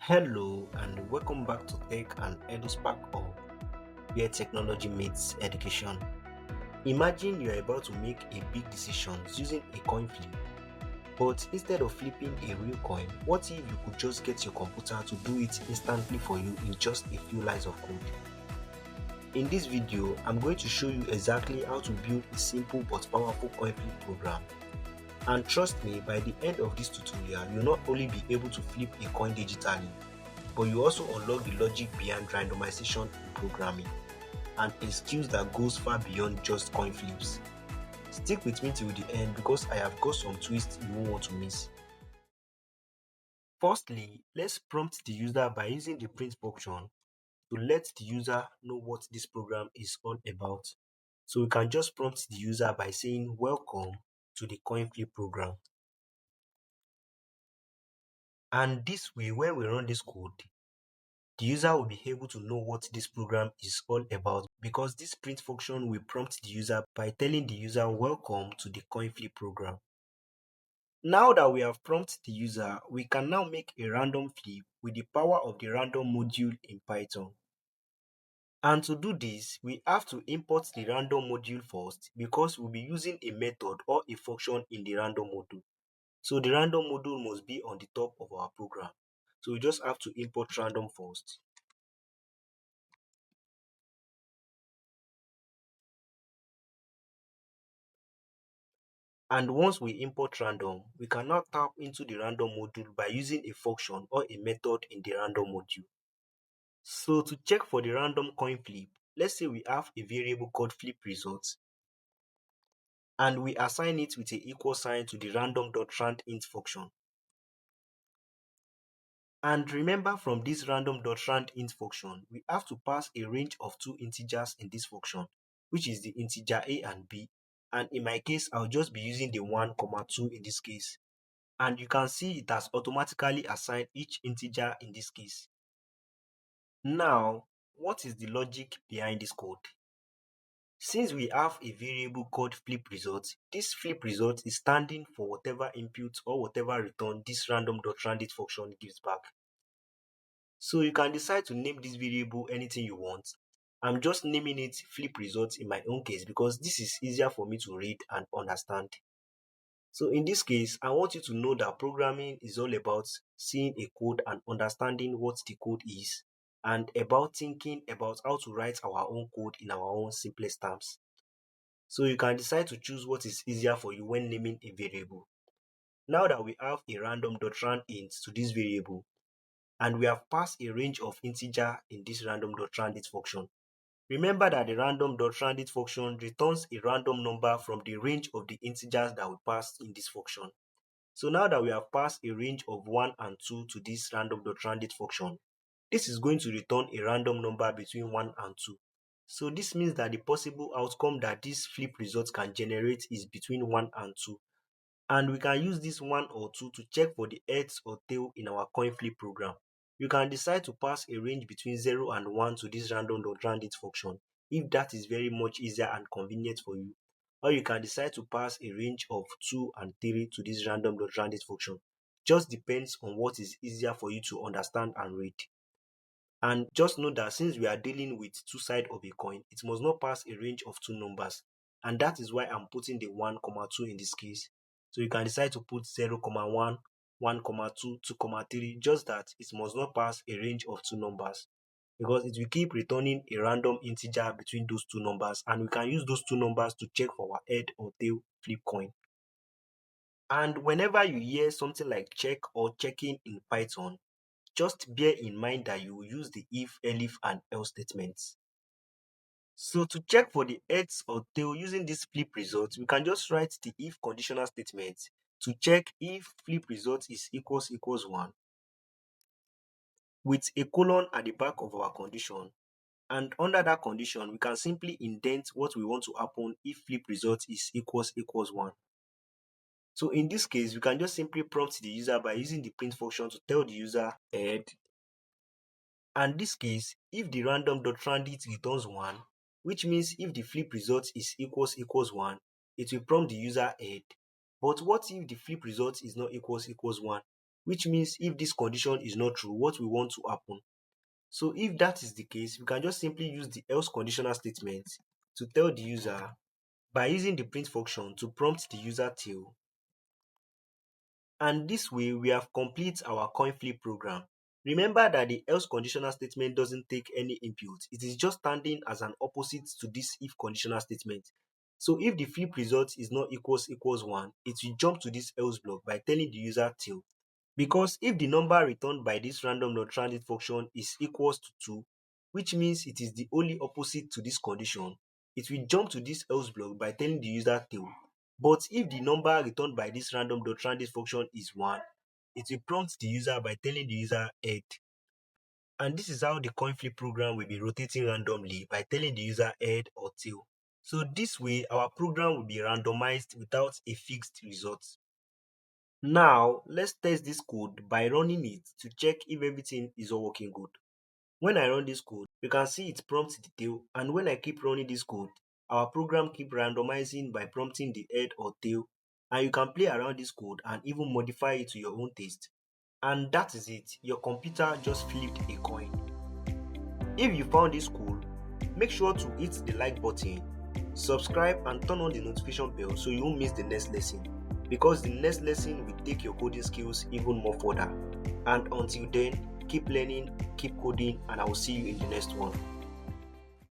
Hello and welcome back to Tech and EduSpark Hub, where technology meets education. Imagine you're about to make a big decision using a coin flip, but instead of flipping a real coin, what if you could just get your computer to do it instantly for you in just a few lines of code? In this video, I'm going to show you exactly how to build a simple but powerful coin flip program. And trust me, by the end of this tutorial, you'll not only be able to flip a coin digitally, but you also unlock the logic behind randomization in programming and a skills that goes far beyond just coin flips. Stick with me till the end because I have got some twists you won't want to miss. Firstly, let's prompt the user by using the print function to let the user know what this program is all about. So we can just prompt the user by saying welcome to the coin flip program. And this way, when we run this code, the user will be able to know what this program is all about because this print function will prompt the user by telling the user welcome to the coin flip program. Now that we have prompted the user, we can now make a random flip with the power of the random module in Python. And to do this, we have to import the random module first because we'll be using a method or a function in the random module. So the random module must be on the top of our program. So we just have to import random first. And once we import random, we can now tap into the random module by using a function or a method in the random module. So to check for the random coin flip, let's say we have a variable called flip results and we assign it with a equal sign to the random.randint function. And remember from this random.randint function, we have to pass a range of two integers in this function, which is the integer a and b. And in my case, I'll just be using the 1, 2 in this case. And you can see it has automatically assigned each integer in this case. Now, what is the logic behind this code? Since we have a variable called flip result, this flip result is standing for whatever input or whatever return this random.randit function gives back. So you can decide to name this variable anything you want. I'm just naming it flip result in my own case because this is easier for me to read and understand. So in this case, I want you to know that programming is all about seeing a code and understanding what the code is, and about thinking about how to write our own code in our own simplest terms. So you can decide to choose what is easier for you when naming a variable. Now that we have a random.randint to this variable, and we have passed a range of integer in this random.randint function, remember that the random.randint function returns a random number from the range of the integers that we passed in this function. So now that we have passed a range of 1 and 2 to this random.randit function, this is going to return a random number between 1 and 2. So this means that the possible outcome that this flip result can generate is between 1 and 2. And we can use this 1 or 2 to check for the heads or tail in our coin flip program. You can decide to pass a range between 0 and 1 to this random.randit function if that is very much easier and convenient for you. Or you can decide to pass a range of 2 and 3 to this random.randit function. Just depends on what is easier for you to understand and read. And just know that since we are dealing with two sides of a coin, it must not pass a range of two numbers. And that is why I'm putting the 1, 2 in this case. So you can decide to put 0, 1, 1, 2, 2, 3, just that it must not pass a range of two numbers. Because it will keep returning a random integer between those two numbers, and we can use those two numbers to check for our head or tail flip coin. And whenever you hear something like check or checking in Python, just bear in mind that you will use the if, elif, and else statements. So to check for the heads or tail using this flip result, we can just write the if conditional statement to check if flip result is equals 1 with a colon at the back of our condition. And under that condition, we can simply indent what we want to happen if flip result is equals 1. So in this case, we can just simply prompt the user by using the print function to tell the user head. And this case, if the random.randit returns 1, which means if the flip result is equals 1, it will prompt the user head. But what if the flip result is not equals 1? which means if this condition is not true, what we want to happen. So if that is the case, we can just simply use the else conditional statement to tell the user by using the print function to prompt the user till. And this way we have complete our coin flip program. Remember that the else conditional statement doesn't take any input. It is just standing as an opposite to this if conditional statement. So if the flip result is not equals 1, it will jump to this else block by telling the user till. Because if the number returned by this random.transit function is equals to 2, which means it is the only opposite to this condition, it will jump to this else block by telling the user till. But if the number returned by this random.transit function is 1, it will prompt the user by telling the user head. And this is how the coin flip program will be rotating randomly by telling the user head or tail. So this way our program will be randomized without a fixed result. Now, let's test this code by running it to check if everything is all working good. When I run this code, you can see it prompts the tail, and when I keep running this code, our program keep randomizing by prompting the head or tail, and you can play around this code and even modify it to your own taste. And that is it, your computer just flipped a coin. If you found this cool, make sure to hit the like button, subscribe and turn on the notification bell so you won't miss the next lesson, because the next lesson will take your coding skills even more further. And until then, keep learning, keep coding, and I will see you in the next one.